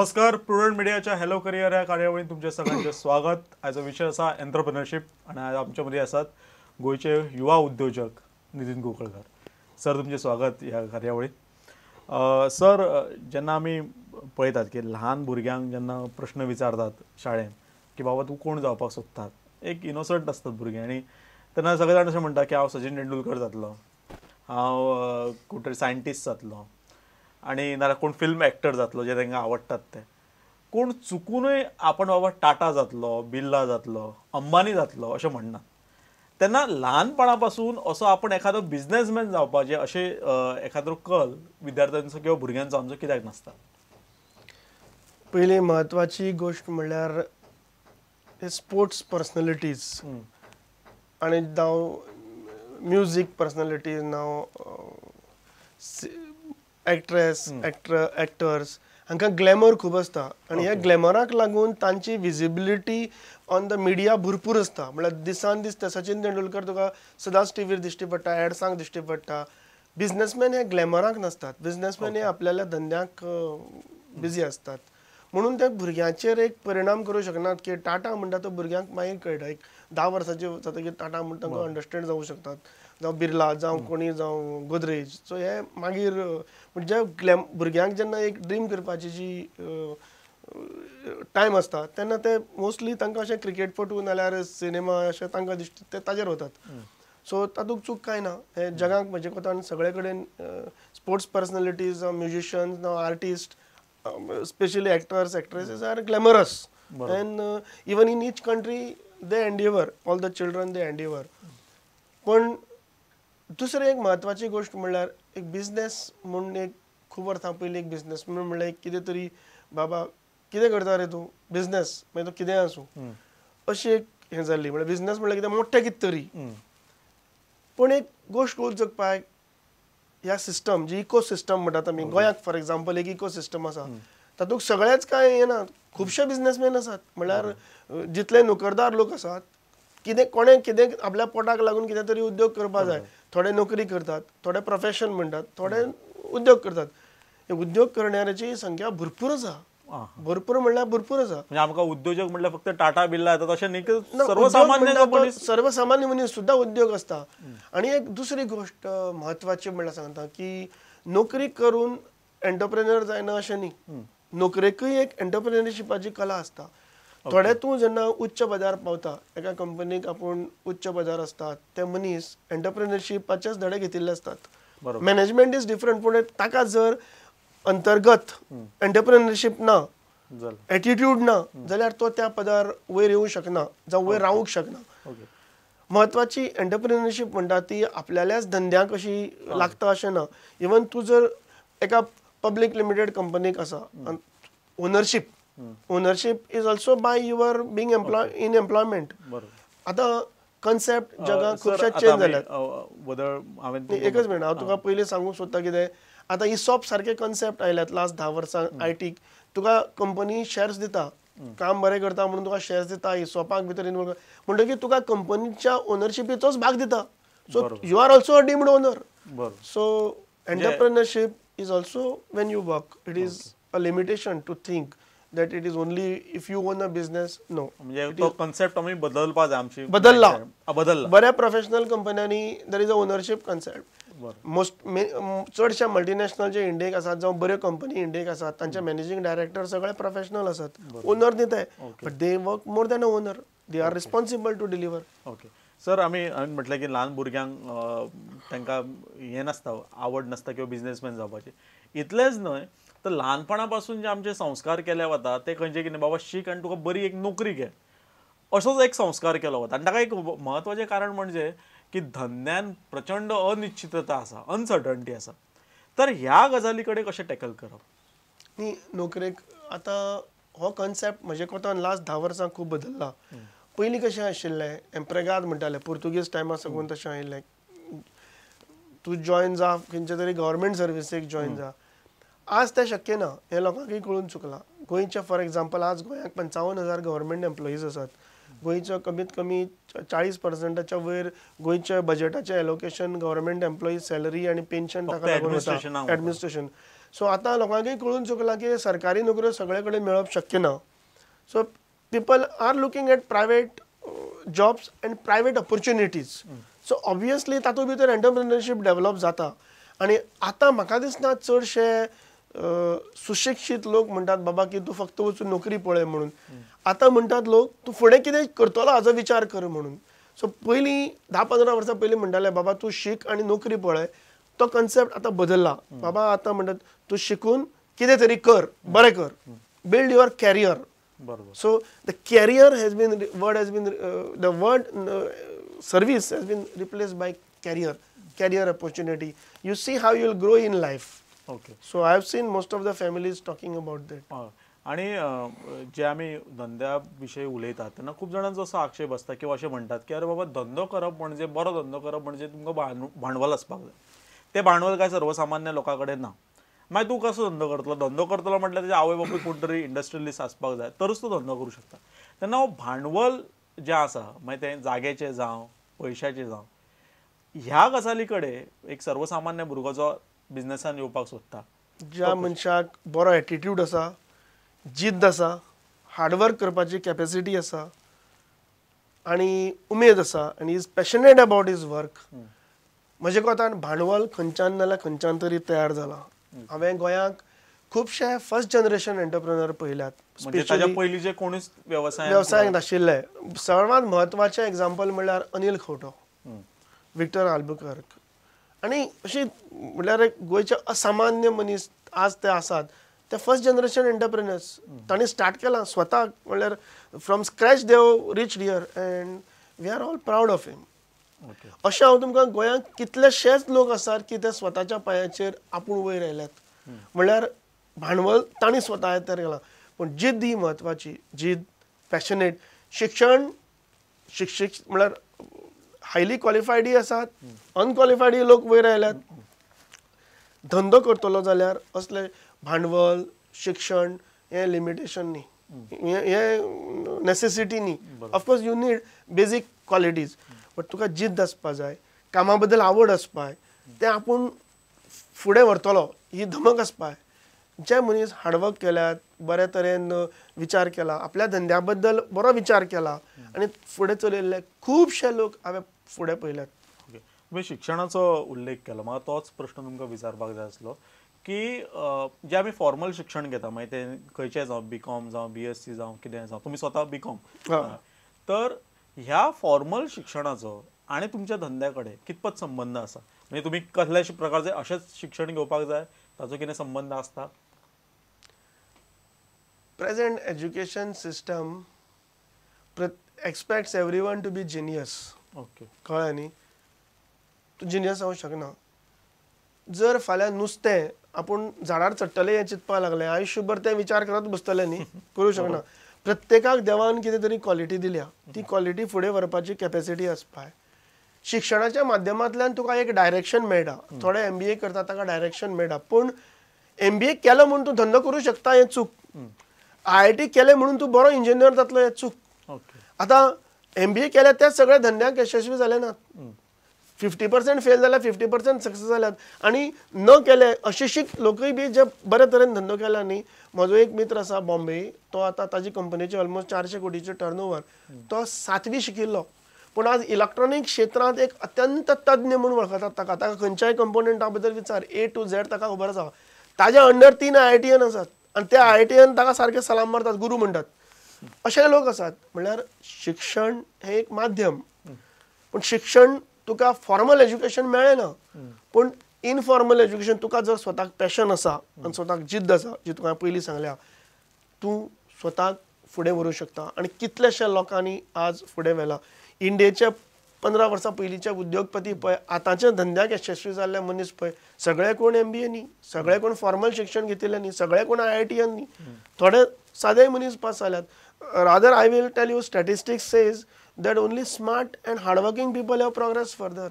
नमस्कार. प्रुडंट मीडियाच्या hello career या कार्यावळीत तुमचे सगळ्यांचे स्वागत. आजचा विषय असा एंटरप्रेन्योरशिप आणि आज आमच्यामध्ये असतात गोयचे युवा उद्योजक नितीन गोकळकर. सर तुमचे स्वागत या कार्यावळीत. सर जेन्ना आमी पळयतात की ल्हान भुरग्यांक जेन्ना प्रश्न विचारतात शाळेन की बाबा तूं कोण जावपाक सोदता, एक इनोसंट असतात भुरगे आणि तेन्ना सगळे जाण अशें म्हणटा की हांव सचिन तेंडुलकर जातलो, हांव कुठे सायंटिस्ट जातलो आणि नाल्यार कोण फिल्म एक्टर जातलो जे तांकां आवडटात ते. कोण चुकूनय आपण बाबा टाटा जातलो, बिर्ला जातलो, अंबानी जातलो अशें म्हणना. तेन्ना ल्हानपणा पासून असो आपण एखादो बिझनेसमॅन जावपाचें अशें एखादो कल विद्यार्थ्यांचो किंवा भुरग्यांचो आमचो कित्याक नासता? पयली महत्वाची गोष्ट म्हणल्यार स्पोर्ट्स पर्सनॅलिटीज आनी जावं म्युजीक पर्सनॅलिटीज नाव एक्टर्स हांकां ग्लॅमर खूब आसता आनी ह्या ग्लॅमराक लागून तांची विजिबिलिटी ऑन द मिडिया भरपूर आसता. म्हळ्यार दिसान दीस सचिन तेंडुलकर तुका सदांच टीव्हीर दिश्टी पडटा, एड्सांक दिश्टी पडटा. बिझनेसमॅन हे ग्लॅमराक नासतात. बिझनेसमॅन हे आपल्याल्या धंद्याक बिजी असतात. म्हणून ते भुरग्यांचेर एक परिणाम करूं शकनात की टाटा म्हणटा तो भुरग्यांक मागीर कळटा. एक 10 वर्सांचे जातकीर टाटा म्हणटा तांकां अंडरस्टँड जावं शकतात, जावं बिर्ला जावं कोणी जावं गोदरेज. सो हे मागीर म्हणजे भुरग्यांक जेन्ना एक ड्रीम करपाची जी टायम आसता तेन्ना ते मोस्टली तांकां अशें क्रिकेटपटू नाल्यार सिनेमा अशें तांकां दिसता ते ताजेर वतात. सो तातूंत चूक कांय ना. हे जगाक म्हजे कोतान सगळे कडेन स्पोर्ट्स पर्सनॅलिटीज जावं म्युजिशियन्स जावं artist, especially actors, actresses are glamorous. And even in each country they endeavor, all the children they endeavor. पण दुसरी एक महत्वाची गोष्ट म्हणल्यार एक बिझनेस म्हणून एक खूब वर्सां पयलीं एक बिझनेस म्हणून म्हणल्यार एक कितें तरी बाबा कितें करता रे तूं बिझनेस मागीर तो कितें आसूं अशी एक हें जाल्ली. म्हळ्यार बिझनेस म्हणल्यार कितें मोठें कितें तरी. पूण एक गोश्ट कळून जगपाक ह्या सिस्टम जी इकोसिस्टम म्हणटात आमी गोंयाक फॉर एग्जांपल एक इकोसिस्टम आसा तातूंत सगळेच कांय येना. खुबशे बिझनेसमॅन आसात. म्हळ्यार जितले नोकरदार लोक आसात कितें कोणें कितें आपल्या पोटाक लागून कितें तरी उद्योग करपा जाय. थोडे नोकरी करतात, थोडे प्रोफेशन म्हणटात, थोडे उद्योग करतात. हे उद्योग करणाऱ्याची संख्या भरपूर आसा. भरपूर म्हणल्यार भरपूर आसा. म्हणजे आमकां उद्योजक म्हणल्यार फक्त टाटा बिर्ला येतात अशें न्ही, सर्वसामान्य मनीस सुद्धा उद्योग असता. आणि एक दुसरी गोष्ट महत्वाची म्हणल्यार सांगता की नोकरी करून एंटरप्रेन्युअर जायना अशें न्ही. नोकरेकूय एक एंटरप्रेन्युअरशिपाची कला आसता. थोडे तूं जेन्ना उच्च पदार पावता, एका कंपनीक आपूण उच्च पदार आसता, ते मनीस एंटरप्रेन्युअरशिपाचेच धडे घेतिल्ले असतात. Management is different. पूण ताका जर अंतर्गत एंटरप्रेन्युअरशिप ना, एटिट्यूड ना जाल्यार तो त्या पदार वयर येवंक शकना जावं वयर रावूंक शकना. महत्वाची एंटरप्रेन्युअरशिप म्हणटा ती आपल्याल्याच धंद्याक अशी लागता अशें ना. इवन तूं जर एका पब्लीक लिमिटेड कंपनीक आसा, ownership is also by your being in employment. आतां कन्सेप्ट जगात खुबशे चेंज जाल्यात. एकच मिनट हांव तुका पयलीं सांगूंक सोदता कितें आतां इसॉप सारखे कन्सेप्ट आयल्यात लास्ट 10 वर्सां आयटीक. तुका कंपनी शेअर्स दिता, काम बरें करता म्हणून तुका शेअर्स दिता, इसॉपाक भितर इन्वॉल्व म्हणटकीर तुका कंपनीच्या ओनरशिपीचोच भाग दिता. So you are also a deemed owner. So entrepreneurship is also when you work. It is a limitation to think that it is only if you own a business. No. म्हणजे तो concept आमी बदलपा जाय. आमची बदलला. बऱ्या professional कंपन्यांनी there is a ownership concept. चडशा multinational जे इंडियेक आसात जावं बऱ्यो कंपनी इंडियेक आसात तांचे मॅनेजिंग डायरेक्टर सगळे प्रोफेशनल आसात. ओनर दिताय but they work more than a owner. They are responsible to deliver. Okay sir, आमी म्हटलें की ल्हान भुरग्यांक तांकां हें नासता, आवड नासता किंवा बिझनेसमॅन जावपाचें. इतलेंच न्हय तर ल्हानपणा पासून जे आमचे संस्कार केले वता ते खंयचे कितें बाबा शीक आनी तुका बरी एक नोकरी घे असोच एक संस्कार केलो वता. आनी ताका एक म्हत्वाचें कारण म्हणजे की धंद्यान प्रचंड अनिश्चितता आसा, अनसर्टनिटी आसा. तर ह्या गजाली कडेन कशें टॅकल करप? न्ही नोकरेक आतां हो कन्सेप्ट म्हजे कोतान लास्ट 10 वर्सां खूब बदलला. पयलीं कशें आशिल्लें एम्प्रेगाद म्हणटाले पुर्तुगीज टायमा साकून तशें आयिल्लें. तूं जॉयन जा खंयचे तरी गव्हर्मेंट सर्विसेक जॉयन जा. आज तें शक्य ना. हें लोकांकूय कळून चुकलां. गोंयचे फॉर एग्जांपल आज गोंयाक 55,000 गव्हर्मेंट एम्प्लॉईज आसात. गोंयचो कमीत कमी 40% वयर गोंयच्या बजेटाचें एलोकेशन गव्हर्मेंट एम्प्लॉईज सॅलरी आनी पेन्शन ताका लागून वता. एडमिनिस्ट्रेशन सो आतां लोकांकय कळून चुकलां की सरकारी नोकऱ्यो सगळे कडेन मेळप शक्य ना. So people are looking at private jobs and private opportunities. So obviously तातूंत भितर एंटरप्रेन्युअरशीप डेव्हलप जाता. आनी आतां म्हाका दिसना चडशे सुशिक्षीत लोक म्हणटात बाबा की तूं फक्त वचून नोकरी पळय म्हणून. आतां म्हणटात लोक तूं फुडें कितें करतलो हाचो विचार कर म्हणून. सो पयलीं 10-15 वर्सां पयलीं म्हणटाले बाबा तूं शिक आनी नोकरी पळय. तो कन्सेप्ट आतां बदलला. बाबा आतां म्हणटात तूं शिकून कितें तरी कर, बरें कर, बिल्ड युअर कॅरियर. बरोबर. So the career has been the word service has been replaced by career opportunity. You see how you'll grow in life. Okay. So I have seen most of the families talking about that. आणि जे आम्ही धंद्याविषयी उलयतात तेन्ना खूप जाणांचो असो आक्षेप आसता किंवा अशें म्हणटात की अरे बाबा धंदो करप म्हणजे बरो धंदो करप म्हणजे तुमकां भांडवल आसपाक जाय. तें भांडवल काय सर्वसामान्य लोकां कडेन ना. मागीर तूं कसो धंदो करतलो म्हटल्यार तेजे आवय बापूय कोण तरी इंडस्ट्रियलिस्ट आसपाक जाय तरच तूं धंदो करूं शकता. तेन्ना हो भांडवल जें आसा मागीर तें जाग्याचें जावं पयशाचें जावं ह्या गजाली कडेन एक सर्वसामान्य भुरगो जो बिझनेसान येवपाक सोदता ज्या मनशाक बरो एटिट्यूड आसा, जिद्द आसा, हार्डवर्क करपाची कॅपॅसिटी आसा आनी उमेद आसा आनी is passionate about his work, म्हजे कोतान भांडवल खंयच्यान नाल्यार खंयच्यान तरी तयार जाला. हांवें गोंयांत खुबशे फर्स्ट जनरेशन एंटरप्रेन्युअर पळयल्यात. म्हणजे ताच्या पयलींचे कोणूच वेवसाय नाशिल्ले. सर्वात म्हत्वाचें एग्जांपल म्हणल्यार अनिल खंवटो, विक्टर आल्बुकर्क आनी अशी म्हणल्यार गोंयचे असामान्य मनीस आज ते आसात ते फर्स्ट जनरेशन एंटरप्रेन्युअर्स. तांणी स्टार्ट केलां स्वताक म्हणल्यार from scratch they have reached here and we are all proud of him. अशें हांव तुमकां गोंयांत कितलेशेच लोक आसात की ते स्वताच्या पांयाचेर आपूण वयर आयल्यात. म्हणल्यार भांडवल तांणी स्वता तयार केलां पूण जिद्द ही म्हत्वाची. जिद्द, पॅशनेट, शिक्षण म्हणल्यार हायली क्वॉलिफायडूय आसात, अनक्वॉलिफायडूय लोक वयर आयल्यात. धंदो करतलो जाल्यार असले भांडवल, शिक्षण हें लिमिटेशन न्ही, हें नेसेसिटी न्ही. Of course you need basic qualities but तुका जिद्द आसपा जाय, कामा बद्दल आवड आसपा जाय, तें आपूण फुडें व्हरतलो ही धमक आसपा जाय. जे मनीस हार्डवर्क केल्यात, बऱ्या तरेन विचार केला, आपल्या धंद्या बद्दल बरो विचार केला आनी फुडें चलयल्ले खुबशे लोक हांवें फुडें पळयल्यात. ओके. तुमी शिक्षणाचो उल्लेख केलो. म्हाका तोच प्रश्न तुमकां विचारपाक जाय आसलो की जे आमी फॉर्मल शिक्षण घेता मागीर तें खंयचें जावं BCom जावं BSc जावं कितें जावं, तुमी स्वता BCom, तर ह्या फॉर्मल शिक्षणाचो आनी तुमच्या धंद्या कडेन कितपत संबंध आसा? म्हणजे तुमी कसल्या प्रकारचे अशेंच शिक्षण घेवपाक जाय ताचो कितें संबंध आसता? Present education system expects everyone to be genius. Okay. कळ्ळें न्ही? तूं जिनियस जावंक शकना. जर फाल्यां नुस्तें आपूण झाडार चडटलें हें चिंतपाक लागलें, आयुश्यभर तें विचार करत बसतलें न्ही, करूं शकना. प्रत्येकाक देवान कितें तरी क्वॉलिटी दिल्या, ती क्वॉलिटी फुडें व्हरपाची कॅपॅसिटी आसपाक जाय. शिक्षणाच्या माध्यमांतल्यान तुका एक डायरेक्शन मेळटा. थोडे MBA करता ताका डायरेक्शन मेळटा पूण MBA केलो म्हणून तूं धंदो करूं शकता हें चूक. IIT केलें म्हणून तूं बरो इंजिनियर जातलो हें चूक. आतां MBA केल्या ते सगळे धंद्याक यशस्वी जाले नात. 50% फेल जाल्यार 50% सक्सेस जाल्यात आनी न केले अशिक्षीत लोकूय बी जे बरे तरेन धंदो केला न्ही. म्हजो एक मित्र आसा बॉम्बे, तो आतां ताजी कंपनीचे ऑलमोस्ट 400 कोटीचे टर्नओवर. तो 7वी शिकिल्लो पूण आज इलेक्ट्रॉनीक क्षेत्रांत एक अत्यंत तज्ञ म्हणून वळखतात ताका. ताका खंयच्याय कंपोनंटा बद्दल विचार A to Z ताका खबर आसा. ताज्या अंडर 3 IITian आसात आनी त्या IITian ताका सारके सलाम मारतात, गुरू म्हणटात. अशे लोक आसात. म्हणल्यार शिक्षण हें एक माध्यम पूण शिक्षण तुका फॉर्मल एज्युकेशन मेळना पूण इनफॉर्मल एज्युकेशन तुका जर स्वताक पॅशन आसा आनी स्वताक जिद्द आसा, जी तुका पयलीं सांगल्या, तूं स्वताक फुडें व्हरूंक शकता. आनी कितलेशे लोकांनी आज फुडें व्हेला. इंडियेचे 15 वर्सां पयलींचे उद्योगपती पळय, आतांच्या धंद्याक यशस्वी जाल्ले मनीस पळय, सगळे कोण MBA न्ही, सगळे कोण फॉर्मल शिक्षण घेतिल्ले न्ही, सगळे कोण IITian न्ही, थोडे सादे मनीस पास जाल्यात. Rather I will tell you statistics says that only smart and hardworking people have progressed further.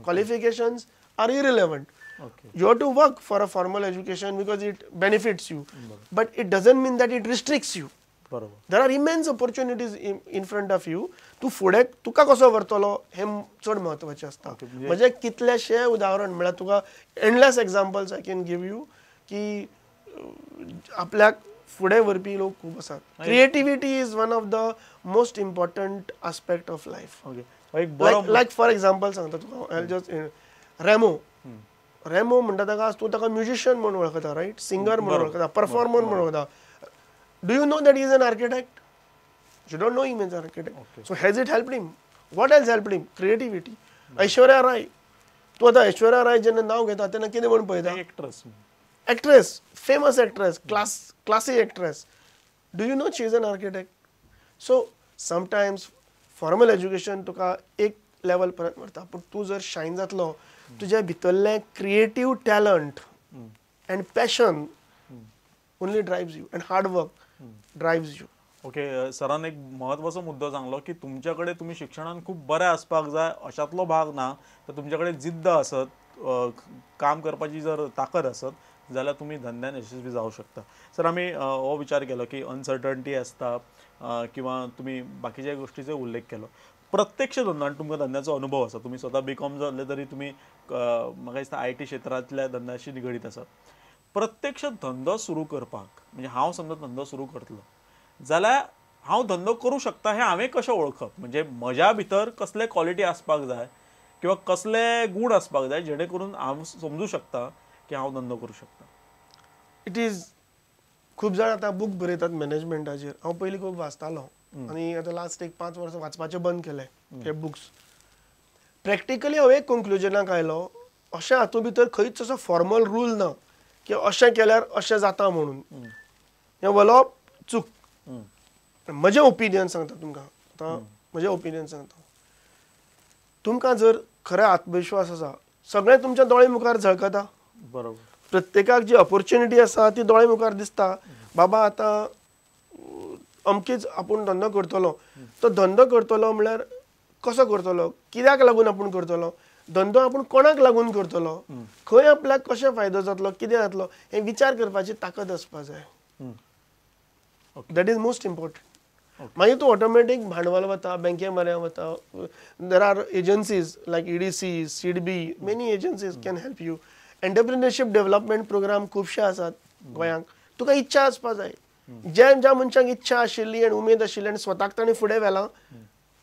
Qualifications are irrelevant. You have to work for a formal education because it benefits you, but it doesn't mean that it restricts you. There are immense opportunities in front of you. तू फुडें तुका कसो व्हरतलो हें चड म्हत्वाचें आसता. म्हणजे कितलेशे उदाहरण म्हळ्यार तुका endless examples I can give you की आपल्याक फुडें व्हरपी लोक खूब आसात. Creativity is one of the most important aspect of life. Okay एक बरो लायक फॉर एक्झाम्पल सांगता तुका जस्ट रॅमो म्हणटा ताका तूं ताका म्युजिशियन म्हणून वळखता, रायट, सिंगर म्हणून वळखता, परफॉर्मर म्हणून वळखता. Do you know that he is an architect? You don't know him as architect. So has it helped him? What has helped him? Creativity. Aishwarya Rai, तूं आतां ऐश्वर्या राय जेन्ना नांव घेता तेन्ना कितें म्हणून पळयता? Actress, famous actress, classy actress. Do you know she is an architect? So sometimes formal education तुका एक लेवल पर्यंत व्हरता, पूण तूं जर शायन जातलो, तुज्या भितरलें creative talent and passion only ड्रायव्स you, and hard work ड्रायव्स you. Okay सरान एक महत्वाचो मुद्दो सांगलो की तुमच्याकडे तुम्ही शिक्षणात खूप बरे असपाक जाय अशातलो भाग ना, तर तुमच्याकडे जिद्द असत, काम करपाची जर ताकद असत जाल्यार तुम्ही धंद्यान यशस्वी जाऊ शकता. सर आम्ही हो विचार केलो की अनसर्टनिटी असता किंवा तुम्ही बाकीच्या गोष्टीचो उल्लेख केलो. प्रत्यक्ष धंद्यान तुमकां धंद्याचो अनुभव आसा, तुम्ही स्वतः बीकॉम जाल्ले तरी तुम्ही म्हाका दिसता IT क्षेत्रांतल्या धंद्याशी निगडीत आसात. प्रत्यक्ष धंदो सुरू करपाक म्हणजे हांव समजा धंदो सुरू करतलो जाल्यार हांव धंदो करूं शकता हें हांवें कशें वळखप? म्हणजे म्हज्या भितर कसले क्वॉलिटी आसपाक जाय किंवा कसले गूण आसपाक जाय जेणे करून हांव समजू शकता की हांव धंदो करूं शकता. इट इज खूब जाण आतां बूक बरयतात मॅनेजमेंटाचेर. हांव पयलीं खूब वाचतालो आनी आतां लास्ट एक 5 वर्सां वाचपाचें बंद केलें हे बुक्स. प्रॅक्टिकली हांव एक कन्क्लुजनाक आयलो, अशें हातूंत भितर खंयच असो फॉर्मल रूल ना की अशें केल्यार अशें जाता म्हणून. हें वलोवप चूक. म्हजें ओपिनियन सांगता तुमकां, आतां म्हजें ओपिनियन सांगता. तुमकां जर खरें आत्मविश्वास आसा, सगळें तुमच्या दोळे मुखार झळकता. बरोबर. प्रत्येकाक जी ऑपॉर्च्युनिटी आसा ती दोळे मुखार दिसता. बाबा आतां अमकीच आपूण धंदो करतलो, तो धंदो करतलो म्हळ्यार कसो करतलो, कित्याक लागून आपूण करतलो, धंदो आपूण कोणाक लागून करतलो, खंय आपल्याक कशें फायदो जातलो, कितें जातलो, हे विचार करपाची ताकद आसपाक जाय. That is most important. मागीर तूं ऑटोमॅटीक भांडवल वता, बँके म्हऱ्यान वता. There are agencies like EDC, SIDBI, many agencies can help you. Entrepreneurship development programme खुबशे आसात गोंयांत. तुका इच्छा आसपाक जाय. ज्या मनशाक इच्छा आशिल्ली आनी उमेद आशिल्ली आनी स्वताक ताणें फुडें व्हेलां,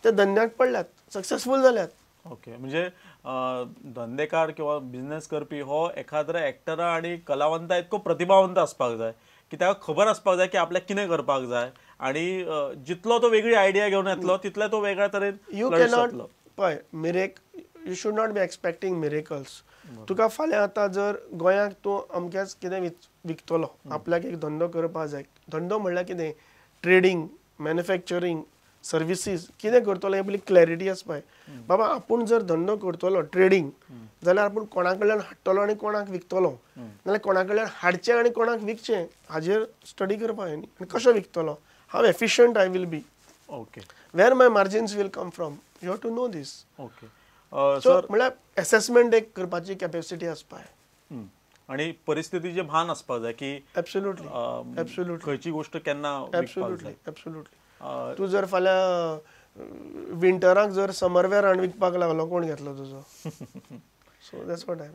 ते धंद्याक पडल्यात, सक्सेसफूल जाल्यात. ओके म्हणजे धंदेकार किंवा बिझनेस करपी हो एखाद्या एक्टरा आणि कलावंता इतको प्रतिभावंत आसपाक जाय की ताका खबर आसपाक जाय की आपल्याक कितें करपाक जाय आणि जितलो तो वेगळी आयडिया घेवन येतलो तितले तो वेगळ्या तरेन यू कॅनॉट पळय you should not be expecting miracles. तुका फाल्यां आतां जर गोंयांत तूं अमकेच कितें विकतलो, आपल्याक एक धंदो करपाक जाय. धंदो म्हणल्यार कितें? ट्रेडींग, मॅन्युफॅक्चरींग, सर्विसीस कितें करतलो हे पयलीं क्लॅरिटी आसपाक जाय. बाबा आपूण जर धंदो करतलो ट्रेडींग, जाल्यार आपूण कोणा कडल्यान हाडटलो आनी कोणाक विकतलो, नाल्यार कोणा कडल्यान हाडचें आनी कोणाक विकचें हाजेर स्टडी करपाक जाय न्ही. आनी कशें विकतलो, how efficient I will be, okay where my margins will come from, you have to know this. Okay so म्हळ्यार एसेसमेंट एक करपाची कॅपॅसिटी आसपाक जाय. आणि परिस्थितीचे भान आसपाक जाय की एब्सोल्युटली खंयची गोष्ट केन्ना विकपाक जाय. एब्सोल्युटली. तूं जर फाल्यां विंटराक जर समर वेअर विकपाक लागलो, कोण घेतलो तुजो? So that's what I M.